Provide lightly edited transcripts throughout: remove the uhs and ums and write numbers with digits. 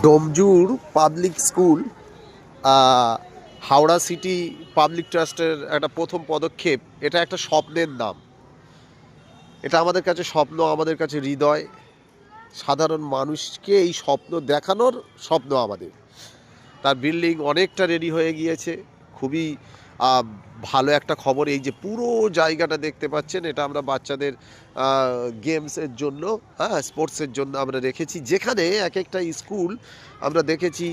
Domjur public school Howrah city public ট্রাস্টের একটা প্রথম পদক্ষেপ। এটা একটা স্বপ্নের নাম। এটা আমাদের কাছে স্বপ্ন, আমাদের কাছে হৃদয়। সাধারণ মানুষকে এই স্বপ্ন দেখানোর স্বপ্ন আমাদের। তার বিল্ডিং অনেকটা রেডি হয়ে গিয়েছে। খুবই ভালো একটা খবর। এই যে পুরো জায়গাটা দেখতে পাচ্ছেন, এটা আমরা বাচ্চাদের গেমসের জন্য, হ্যাঁ, স্পোর্টসের জন্য আমরা রেখেছি। যেখানে এক একটা স্কুল আমরা দেখেছি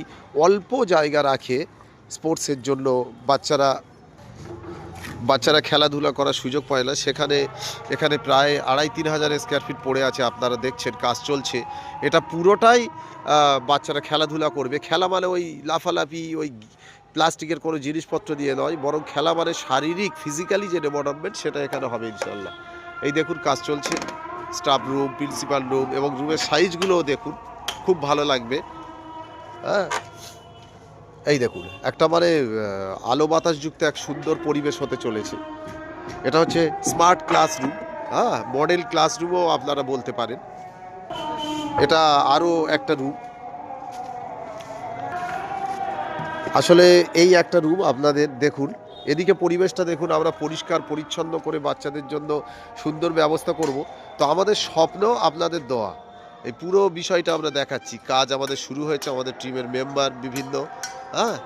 অল্প জায়গা রাখে স্পোর্টসের জন্য, বাচ্চারা বাচ্চারা খেলাধুলা করার সুযোগ পায় না। এখানে প্রায় 2,500-3,000 স্কোয়ার ফিট পড়ে আছে, আপনারা দেখছেন কাজ চলছে। এটা পুরোটাই বাচ্চারা খেলাধুলা করবে। খেলা মানে ওই লাফালাফি, ওই প্লাস্টিকের কোনো জিনিসপত্র দিয়ে নয়, বরং খেলা মানে শারীরিক, ফিজিক্যালি যে ডেভেলপমেন্ট, সেটা এখানে হবে ইনশাল্লাহ। এই দেখুন কাজ চলছে। স্টাফ রুম, প্রিন্সিপাল রুম এবং রুমের সাইজগুলোও দেখুন, খুব ভালো লাগবে। হ্যাঁ, এই দেখুন একটা মানে আলো বাতাসযুক্ত এক সুন্দর পরিবেশ হতে চলেছে। এটা হচ্ছে স্মার্ট ক্লাসরুম, হ্যাঁ, মডেল ক্লাসরুমও আপনারা বলতে পারেন। এটা আরও একটা রুম। আসলে এই একটা রুম আপনাদের দেখুন, এদিকে পরিবেশটা দেখুন। আমরা পরিষ্কার পরিচ্ছন্ন করে বাচ্চাদের জন্য সুন্দর ব্যবস্থা করব। তো আমাদের স্বপ্ন আপনাদের দেওয়া, এই পুরো বিষয়টা আমরা দেখাচ্ছি। কাজ আমাদের শুরু হয়েছে, আমাদের টিমের মেম্বার বিভিন্ন, হ্যাঁ,